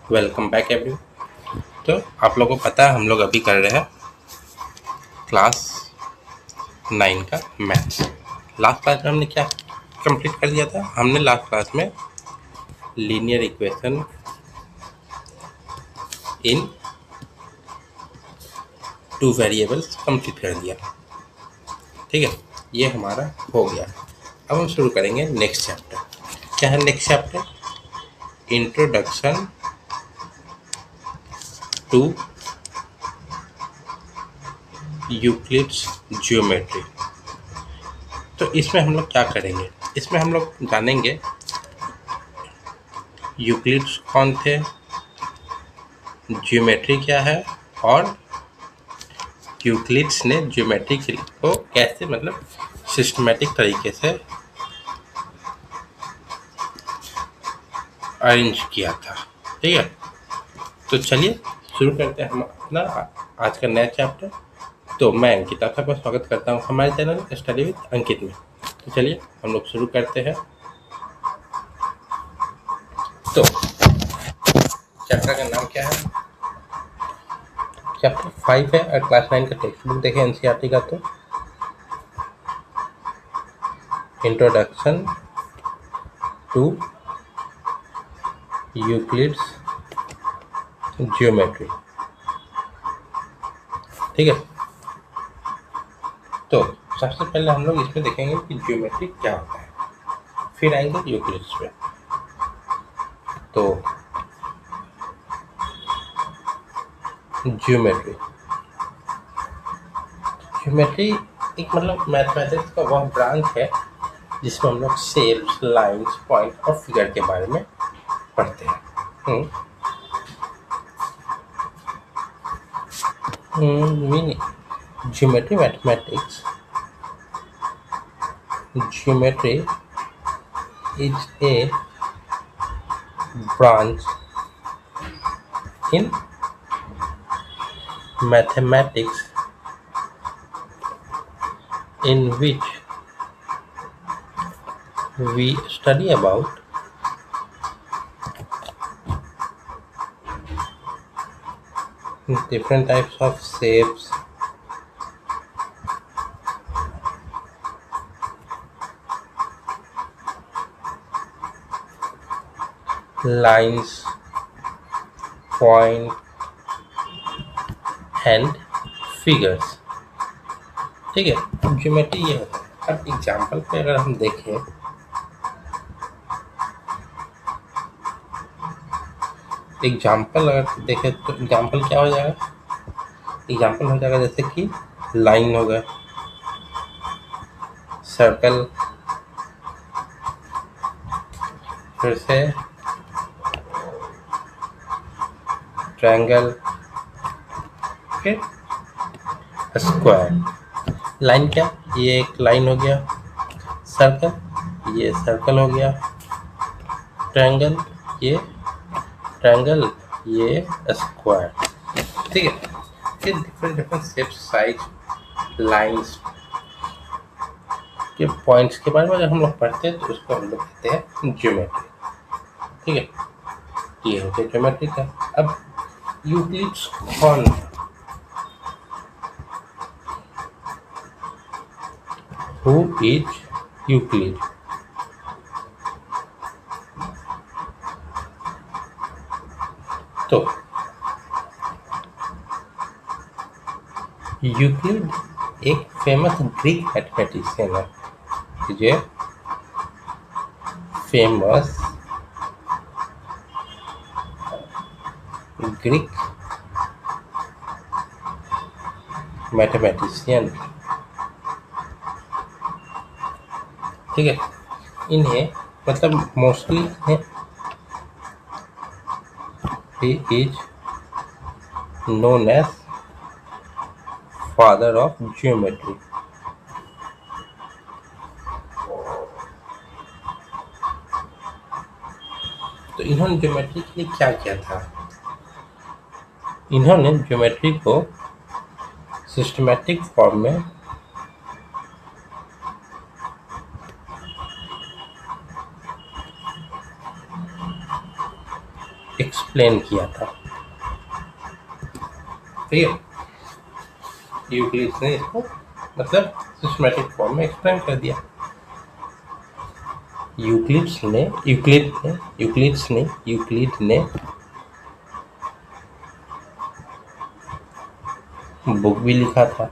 Welcome back everyone. तो आप लोगों को पता है हम लोग अभी कर रहे हैं क्लास 9 का मैथ्स। लास्ट क्लास में हमने क्या कंप्लीट कर दिया था? हमने लास्ट क्लास में linear equation in two variables complete कर दिया। ठीक है, ये हमारा हो गया। अब हम शुरू करेंगे नेक्स्ट चैप्टर। क्या है next chapter? Introduction to Euclid's geometry. तो इसमें हम लोग क्या करेंगे? इसमें हम लोग जानेंगे यूक्लिड्स कौन थे, ज्योमेट्री क्या है, और यूक्लिड्स ने ज्योमेट्री को कैसे सिस्टमेटिक तरीके से अरेंज किया था। ठीक है, तो चलिए शुरू करते हैं हम अपना आज का नया चैप्टर। तो मैं अंकित आपका स्वागत करता हूँ हमारे चैनल स्टडी विद अंकित में। तो चलिए हम लोग शुरू करते हैं। तो चैप्टर का नाम क्या है? चैप्टर 5 है और क्लास 9 का टेक्स्ट बुक देखें एनसीईआरटी का। तो इंट्रोडक्शन टू यूक्लिड्स ज्योमेट्री। ठीक है, तो सबसे पहले हम लोग इसमें देखेंगे कि ज्योमेट्री क्या होता है, फिर आएंगे यूक्लिड्स पे। तो ज्योमेट्री ज्योमेट्री एक मैथमेटिक्स का वह ब्रांच है जिसमें हम लोग शेप्स, लाइंस, पॉइंट और फिगर के बारे में पढ़ते हैं। Geometry mathematics, geometry is a branch in mathematics in which we study about different types of shapes, lines, point and figures। ठीक है, ज्योमेट्री ये होता है। अब एग्जाम्पल पे अगर हम देखें, एग्जाम्पल अगर देखें तो एग्जाम्पल क्या हो जाएगा? एग्जाम्पल हो जाएगा जैसे कि लाइन हो गया, सर्कल, फिर से ट्रायंगल, फिर स्क्वायर। लाइन क्या? ये एक लाइन हो गया, सर्कल ये सर्कल हो गया, ट्रायंगल ये ट्रायंगल, ये स्क्वायर। ठीक है, फिर different different shapes, size, lines के पॉइंट्स के बारे में अगर हम लोग पढ़ते हैं तो उसको हम लोग कहते हैं ज्योमेट्री। ठीक है, ये हो गया ज्योमेट्री का। अब यूक्लिड्स कौन? Who is Euclid? तो यूक्लिड एक फेमस ग्रीक मैथमेटिशियन है। ये फेमस ग्रीक मैथमेटिशियन। ठीक है, इन्हें mostly he is known as father of geometry। तो इन्होंने ज्योमेट्री के लिए क्या किया था? इन्होंने ज्योमेट्री को सिस्टमैटिक फॉर्म में एक्सप्लेन किया था। ठीक है, यूक्लिड्स ने इसको मतलब सिस्टमैटिक फॉर्म में एक्सप्लेन कर दिया। यूक्लिड ने बुक भी लिखा था।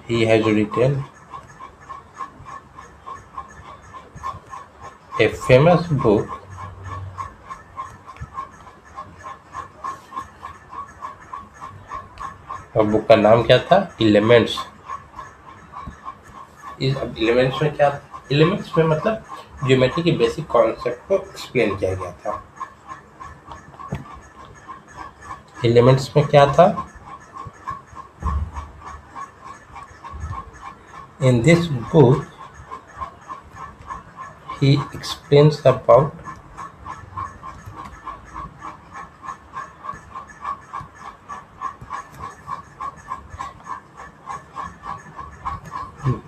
He has written a famous book और बुक का नाम क्या था? एलिमेंट्स। इस एलिमेंट्स में क्या था? एलिमेंट्स में मतलब ज्योमेट्री के बेसिक कॉन्सेप्ट को एक्सप्लेन किया गया था। एलिमेंट्स में क्या था? In this book, he explains about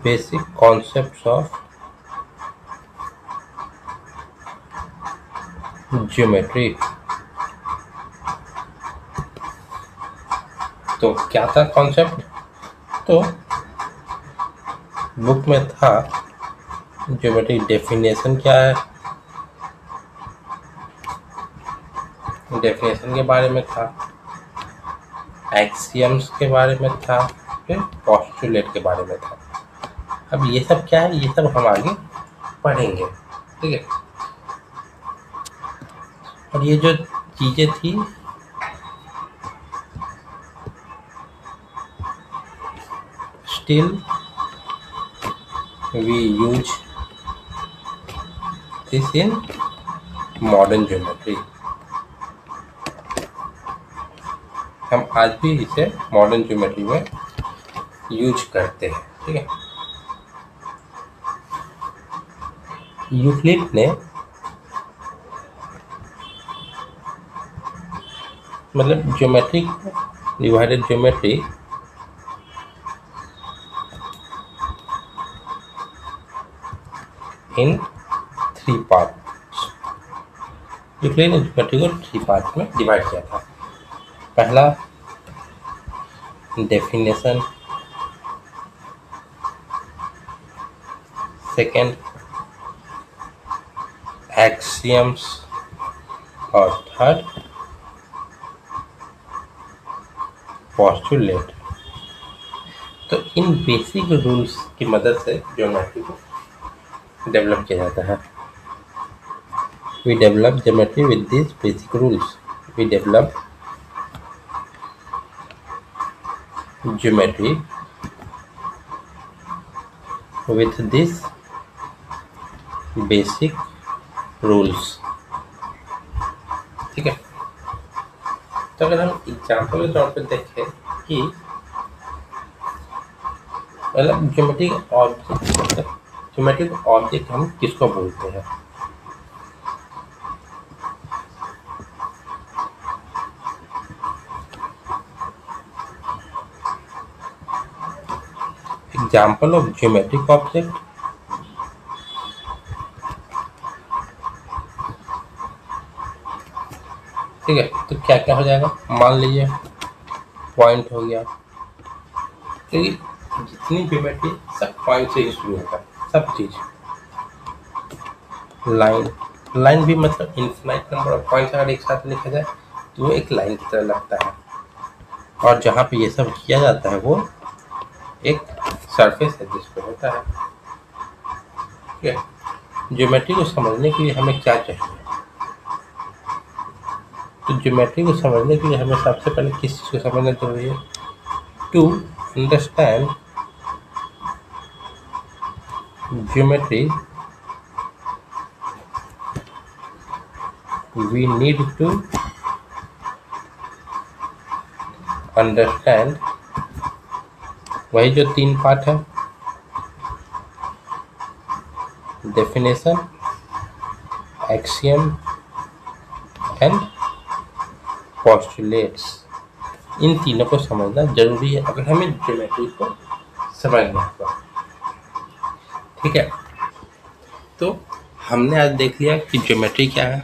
basic concepts of geometry। तो क्या था कॉन्सेप्ट? तो बुक में था ज्योमेट्री डेफिनेशन क्या है, डेफिनेशन के बारे में था, एक्सियम्स के बारे में था, फिर पोस्टुलेट के बारे में था। अब ये सब क्या है? ये सब हम आगे पढ़ेंगे। ठीक है, और ये जो चीजें थी still we use this in modern geometry। हम आज भी इसे मॉडर्न ज्योमेट्री में यूज करते हैं। ठीक है, यूक्लिड ने मतलब ज्योमेट्री डिवाइडेड ज्योमेट्री इन 3 पार्ट्स। यूक्लिड ने ज्योमेट्री को 3 पार्ट में डिवाइड किया था। पहला डेफिनेशन, सेकंड एक्सियम्स और थर्ड पोस्टुलेट। तो इन बेसिक रूल्स की मदद से ज्योमेट्री को डेवलप किया जाता है। We develop geometry with these basic rules। We develop geometry with these basic rules। ठीक है, तो अगर हम एग्जाम्पल के तौर पर देखें कि मतलब ज्योमेट्रिक ऑब्जेक्ट हम किसको बोलते हैं? एग्जाम्पल ऑफ ज्योमेट्रिक ऑब्जेक्ट, ठीक है, तो क्या क्या हो जाएगा? मान लीजिए पॉइंट हो गया, क्योंकि जितनी ज्योमेट्री सब पॉइंट से ही शुरू होता है, सब चीज। लाइन भी मतलब इन्फिनाइट नंबर ऑफ पॉइंट्स अगर एक साथ लिखा जाए तो वो एक लाइन की तरह लगता है। और जहाँ पे ये सब किया जाता है वो एक सरफेस है जिस पे होता है। ठीक है, ज्योमेट्री को समझने के लिए हमें क्या चाहिए? तो ज्योमेट्री को समझने के लिए हमें सबसे पहले किस चीज़ को समझना जरूरी है? To understand geometry we need to understand वही जो 3 पार्ट है, डेफिनेशन, एक्सियम एंड पोस्टुलेट्स। इन तीनों को समझना जरूरी है अगर हमें ज्योमेट्री को समझना होगा। ठीक है, तो हमने आज देख लिया कि ज्योमेट्री क्या है।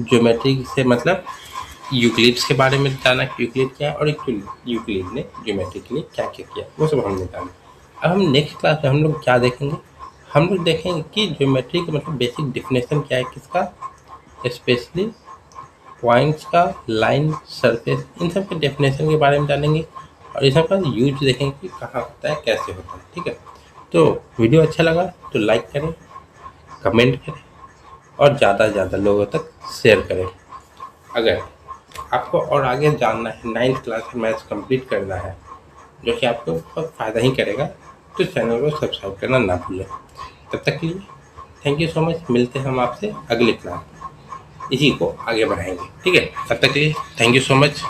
ज्योमेट्री से मतलब यूक्लिड्स के बारे में जाना कि यूक्लिड क्या है और यूक्लिड ने ज्योमेट्री के लिए क्या क्या किया वो सब हमने जाना। अब हम नेक्स्ट क्लास में हम लोग क्या देखेंगे, हम लोग देखेंगे कि ज्योमेट्री का मतलब बेसिक डिफिनेशन क्या है किसका, स्पेशली पॉइंट्स का, लाइन, सरफेस, इन सब के डेफिनेशन के बारे में जानेंगे और इन सब का यूज देखेंगे कि कहाँ होता है कैसे होता है। ठीक है, तो वीडियो अच्छा लगा तो लाइक करें, कमेंट करें और ज़्यादा से ज़्यादा लोगों तक शेयर करें। अगर आपको और आगे जानना है, 9th क्लास में मैथ्स कंप्लीट करना है जो कि आपको बहुत फ़ायदा ही करेगा, तो चैनल को सब्सक्राइब करना ना भूलें। तब तक के लिए थैंक यू सो मच। मिलते हैं हम आपसे अगले क्लास में, इसी को आगे बढ़ाएंगे। ठीक है, तब तक के लिए थैंक यू सो मच।